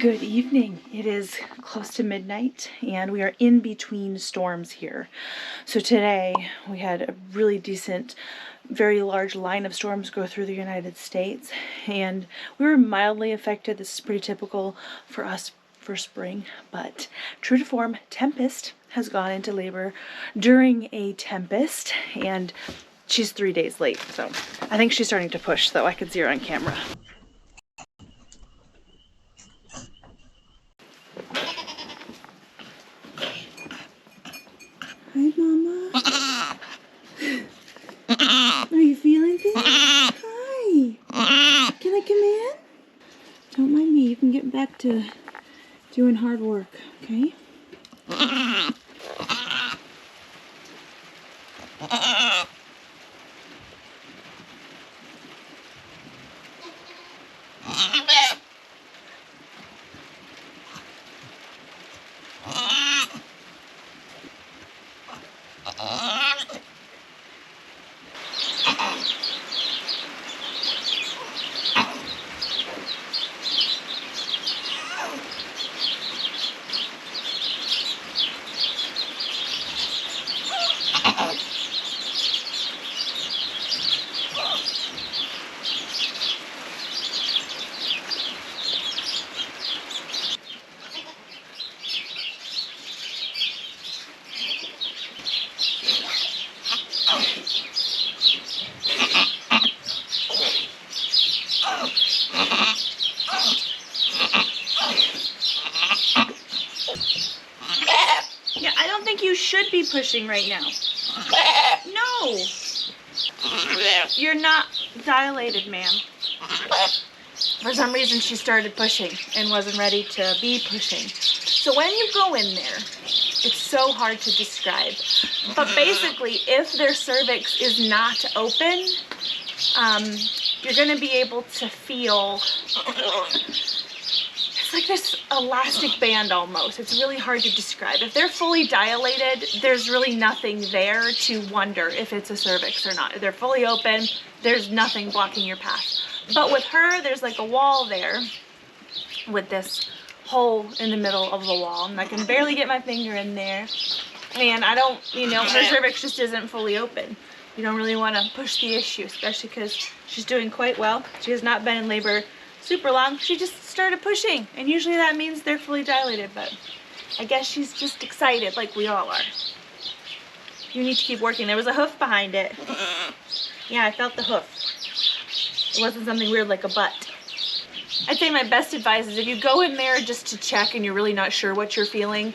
Good evening. It is close to midnight and we are in between storms here. So today we had a really decent, very large line of storms go through the United States and we were mildly affected. This is pretty typical for us for spring, but true to form, Tempest has gone into labor during a tempest and she's 3 days late. So I think she's starting to push, though I could see her on camera. Hi, Mama. Are you feeling things? Hi. Can I come in? Don't mind me. You can get back to doing hard work, okay? Yeah, I don't think you should be pushing right now. No! You're not dilated, ma'am. For some reason she started pushing and wasn't ready to be pushing. So when you go in there, it's so hard to describe. But basically, if their cervix is not open, you're going to be able to feel, it's like this elastic band almost. It's really hard to describe. If they're fully dilated, there's really nothing there to wonder if it's a cervix or not. If they're fully open, there's nothing blocking your path. But with her, there's like a wall there with this hole in the middle of the wall, and I can barely get my finger in there. And I don't, her cervix just isn't fully open. You don't really want to push the issue, especially because she's doing quite well. She has not been in labor super long. She just started pushing, and usually that means they're fully dilated, but I guess she's just excited like we all are. You need to keep working. There was a hoof behind it. Yeah, I felt the hoof. It wasn't something weird like a butt. I'd say my best advice is if you go in there just to check and you're really not sure what you're feeling,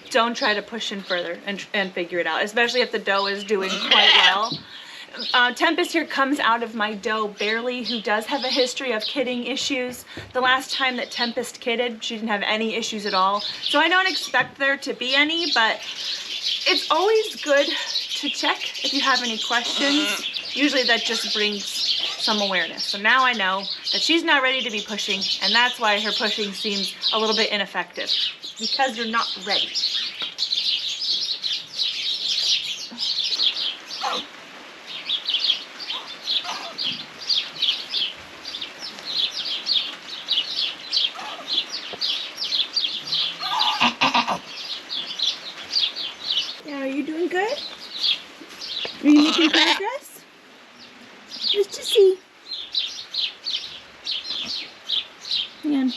don't try to push in further and figure it out, especially if the doe is doing quite well. Tempest here comes out of my doe Barely, who does have a history of kidding issues. The last time that Tempest kidded, she didn't have any issues at all. So I don't expect there to be any, but it's always good to check if you have any questions. Usually that just brings some awareness. So now I know that she's not ready to be pushing, and that's why her pushing seems a little bit ineffective, because you're not ready. Yeah, are you doing good? Are you making progress? Just to see. Hang on.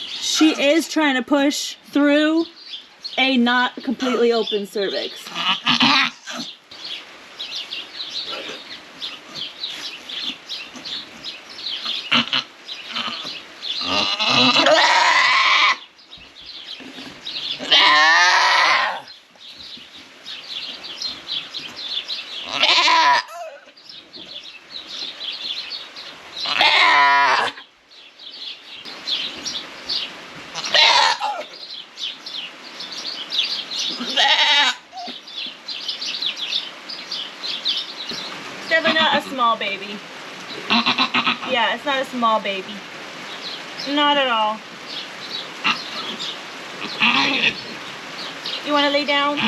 She is trying to push through a not completely open cervix. Definitely not a small baby. Yeah, it's not a small baby. Not at all. You want to lay down?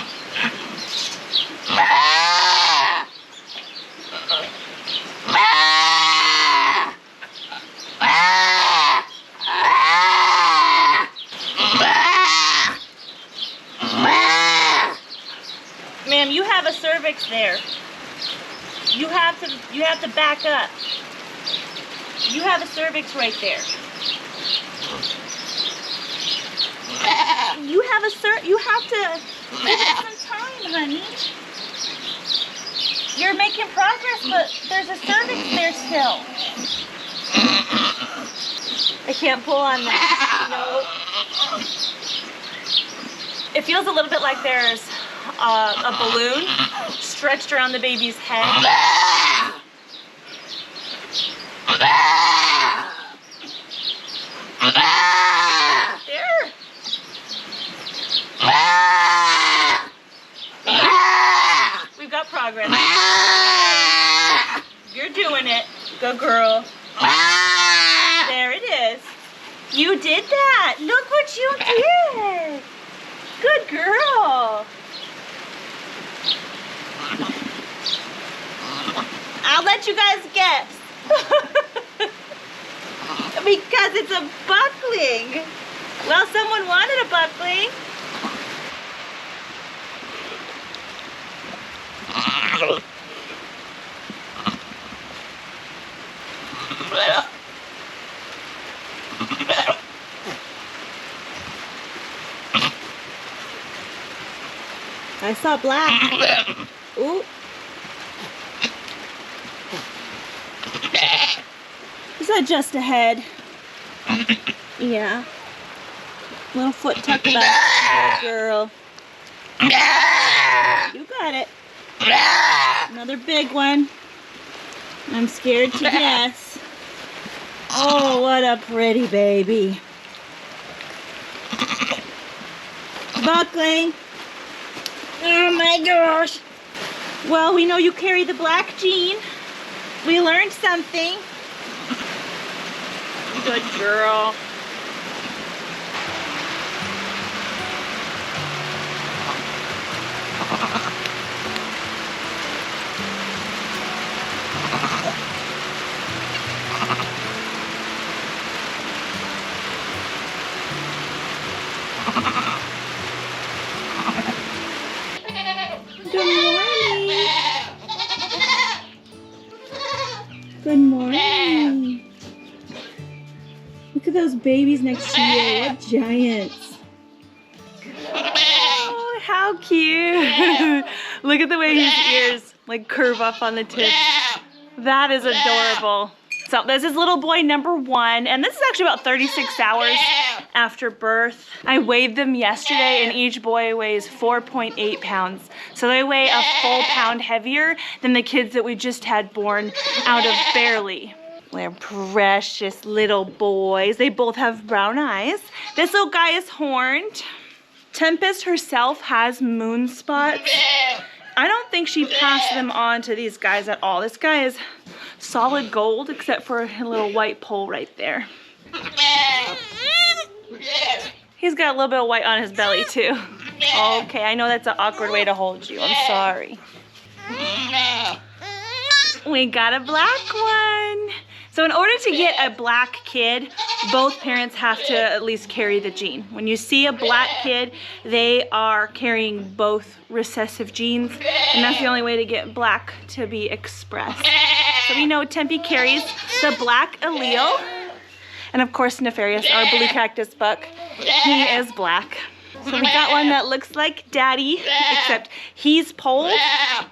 cervix there. You have to back up. You have a cervix right there. You have to give it some time, honey. You're making progress, but there's a cervix there still. I can't pull on that. No. It feels a little bit like there's a balloon stretched around the baby's head. There. We've got progress. You're doing it. Good girl. There it is. You did that. Look what you did. Good girl. I'll let you guys guess. Because it's a buckling. Well, someone wanted a buckling. I saw black. Ooh. Is that just a head? Yeah. Little foot tucked back. Good girl. You got it. Another big one. I'm scared to guess. Oh, what a pretty baby. Buckling. Oh my gosh. Well, we know you carry the black gene. We learned something. Good girl. Good morning. Look at those babies next to you. What giants. Oh, how cute. Look at the way his ears like curve up on the tip. That is adorable. So this is little boy number 1, and this is actually about 36 hours after birth. I weighed them yesterday, and each boy weighs 4.8 pounds. So they weigh a full pound heavier than the kids that we just had born out of Fairly. They're precious little boys. They both have brown eyes. This little guy is horned. Tempest herself has moon spots. I don't think she passed them on to these guys at all. This guy is solid gold except for a little white pole right there. He's got a little bit of white on his belly too. Okay, I know that's an awkward way to hold you. I'm sorry. We got a black one. So in order to get a black kid, both parents have to at least carry the gene. When you see a black kid, they are carrying both recessive genes, and that's the only way to get black to be expressed. So we know Tempe carries the black allele, and of course Nefarious, our blue cactus buck, he is black. So we got one that looks like Daddy, except he's polled,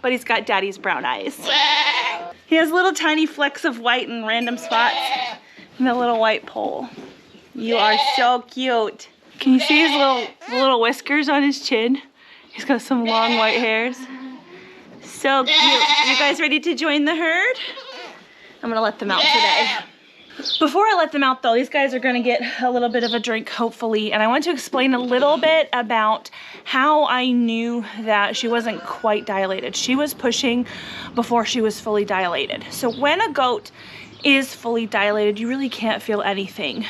but he's got Daddy's brown eyes. He has little tiny flecks of white in random spots and a little white pole. You are so cute. Can you see his little whiskers on his chin? He's got some long white hairs. So cute. You guys ready to join the herd? I'm gonna let them out today. Before I let them out though, these guys are gonna get a little bit of a drink, hopefully, and I want to explain a little bit about how I knew that she wasn't quite dilated. She was pushing before she was fully dilated. So when a goat is fully dilated, you really can't feel anything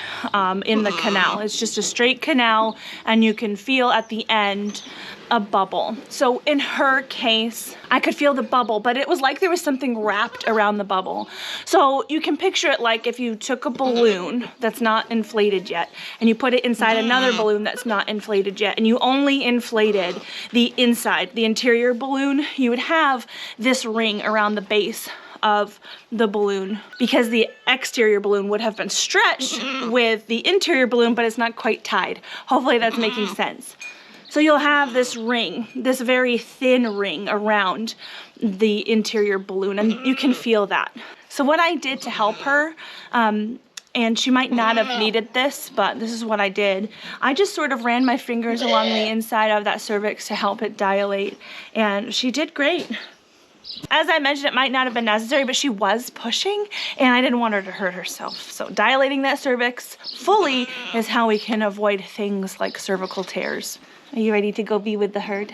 in the canal. It's just a straight canal, and you can feel at the end a bubble. So in her case, I could feel the bubble, but it was like there was something wrapped around the bubble. So you can picture it like if you took a balloon that's not inflated yet, and you put it inside another balloon that's not inflated yet, and you only inflated the inside, the interior balloon, you would have this ring around the base of the balloon, because the exterior balloon would have been stretched with the interior balloon, but it's not quite tied. Hopefully that's making sense. So you'll have this ring, this very thin ring around the interior balloon, and you can feel that. So what I did to help her, and she might not have needed this, but this is what I did. I just sort of ran my fingers along the inside of that cervix to help it dilate, and she did great. As I mentioned, it might not have been necessary, but she was pushing, and I didn't want her to hurt herself. So dilating that cervix fully is how we can avoid things like cervical tears. Are you ready to go be with the herd?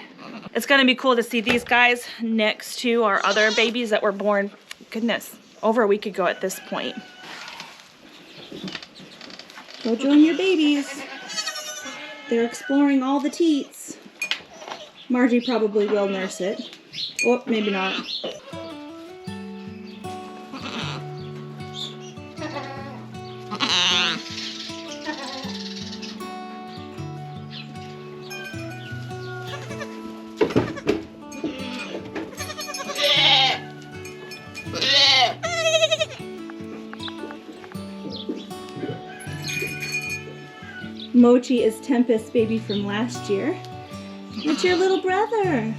It's gonna be cool to see these guys next to our other babies that were born, goodness, over a week ago at this point. Go join your babies. They're exploring all the teats. Margie probably will nurse it. Oh, maybe not. Mochi is Tempest's baby from last year. It's your little brother.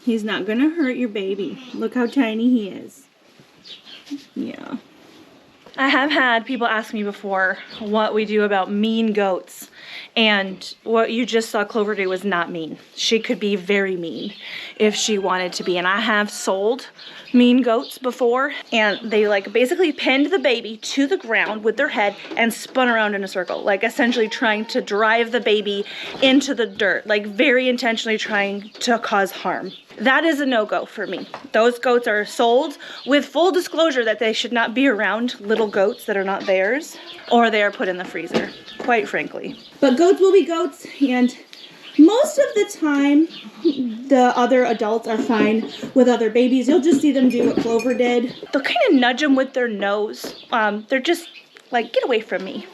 He's not gonna hurt your baby. Look how tiny he is. Yeah. I have had people ask me before what we do about mean goats. And what you just saw Clover do was not mean. She could be very mean if she wanted to be. And I have sold mean goats before, and they like basically pinned the baby to the ground with their head and spun around in a circle, like essentially trying to drive the baby into the dirt, like very intentionally trying to cause harm. That is a no-go for me. Those goats are sold with full disclosure that they should not be around little goats that are not theirs, or they are put in the freezer, quite frankly. But goats will be goats, and most of the time, the other adults are fine with other babies. You'll just see them do what Clover did. They'll kind of nudge them with their nose. They're just like, get away from me,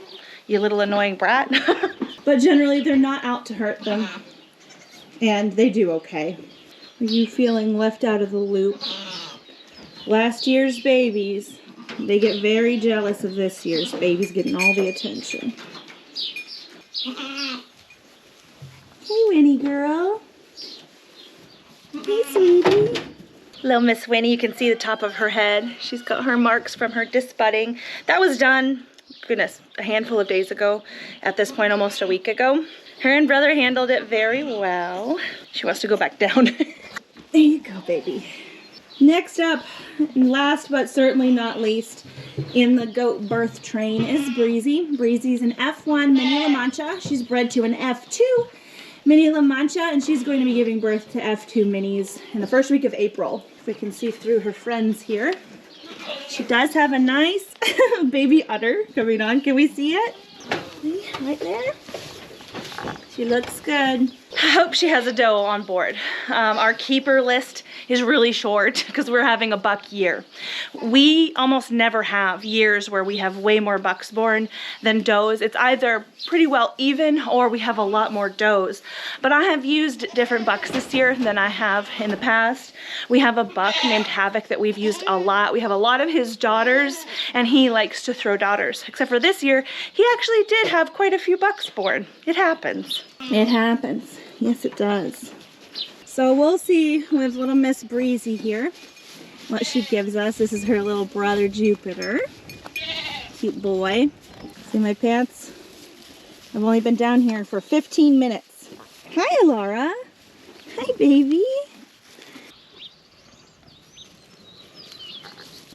you little annoying brat. But generally, they're not out to hurt them, and they do okay. Are you feeling left out of the loop? Last year's babies, they get very jealous of this year's babies getting all the attention. Hey, Winnie girl. Hey, sweetie. Little Miss Winnie, you can see the top of her head. She's got her marks from her disbudding. That was done, goodness, a handful of days ago. At this point, almost a week ago. Her and brother handled it very well. She wants to go back down. There you go, baby. Next up, last but certainly not least, in the goat birth train is Breezy. Breezy's an F1 Mini La Mancha. She's bred to an F2 Mini La Mancha, and she's going to be giving birth to F2 Minis in the first week of April. If we can see through her friends here. She does have a nice baby udder coming on. Can we see it? Right there. She looks good. I hope she has a doe on board. Our keeper list is really short because we're having a buck year. We almost never have years where we have way more bucks born than does. It's either pretty well even or we have a lot more does. But I have used different bucks this year than I have in the past. We have a buck named Havoc that we've used a lot. We have a lot of his daughters, and he likes to throw daughters. Except for this year, he actually did have quite a few bucks born. It happens. It happens. Yes, it does. So we'll see with little Miss Breezy here what she gives us. This is her little brother Jupiter. Cute boy. See my pants? I've only been down here for 15 minutes. Hi, Laura. Hi, baby.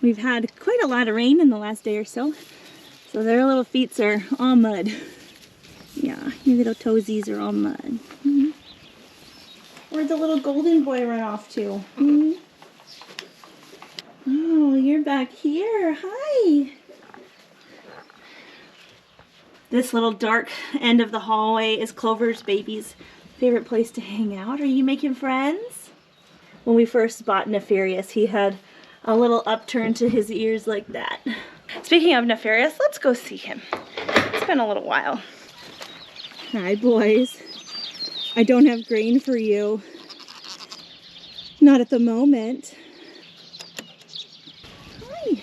We've had quite a lot of rain in the last day or so, so their little feet are all mud. Yeah, your little toesies are all mud. Mm-hmm. Where'd the little golden boy run off to? Mm-hmm. Oh, you're back here. Hi. This little dark end of the hallway is Clover's baby's favorite place to hang out. Are you making friends? When we first bought Nefarious, he had a little upturn to his ears like that. Speaking of Nefarious, let's go see him. It's been a little while. Hi, boys. I don't have grain for you. Not at the moment. Hi.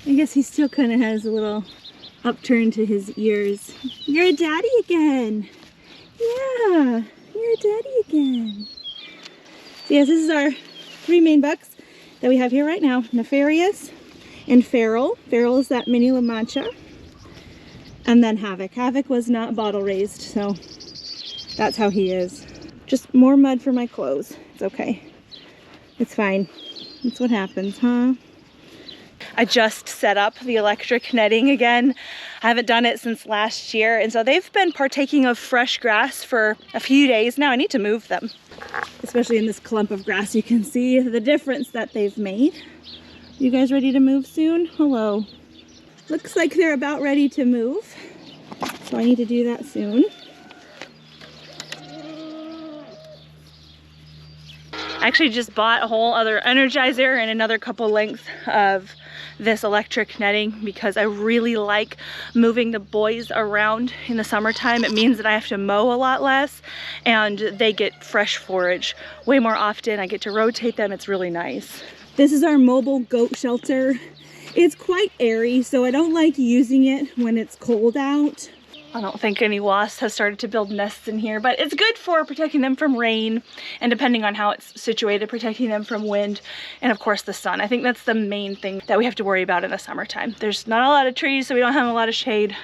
I guess he still kind of has a little upturn to his ears. You're a daddy again. Yeah, you're a daddy again. So yes, this is our 3 main bucks that we have here right now. Nefarious and Feral. Feral is that mini La Mancha. And then Havoc. Havoc was not bottle raised, so that's how he is. Just more mud for my clothes. It's okay. It's fine. That's what happens, huh? I just set up the electric netting again. I haven't done it since last year, and so they've been partaking of fresh grass for a few days now. I need to move them. Especially in this clump of grass, you can see the difference that they've made. You guys ready to move soon? Hello. Looks like they're about ready to move, so I need to do that soon. I actually just bought a whole other energizer and another couple lengths of this electric netting because I really like moving the boys around in the summertime. It means that I have to mow a lot less and they get fresh forage way more often. I get to rotate them. It's really nice. This is our mobile goat shelter. It's quite airy, so I don't like using it when it's cold out. I don't think any wasps have started to build nests in here, but it's good for protecting them from rain and, depending on how it's situated, protecting them from wind and of course the sun. I think that's the main thing that we have to worry about in the summertime. There's not a lot of trees, so we don't have a lot of shade.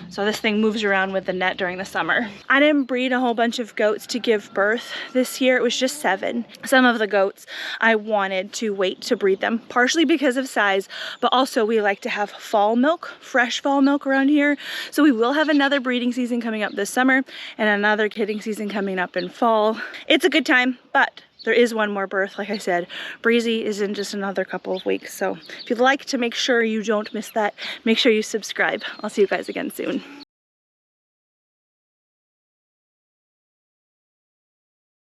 So this thing moves around with the net during the summer. I didn't breed a whole bunch of goats to give birth this year. It was just 7. Some of the goats I wanted to wait to breed them, partially because of size, but also we like to have fall milk, fresh fall milk around here. So we will have another breeding season coming up this summer and another kidding season coming up in fall. It's a good time, but there is one more birth. Like I said, Breezy is in just another couple of weeks. So if you'd like to make sure you don't miss that, make sure you subscribe. I'll see you guys again soon.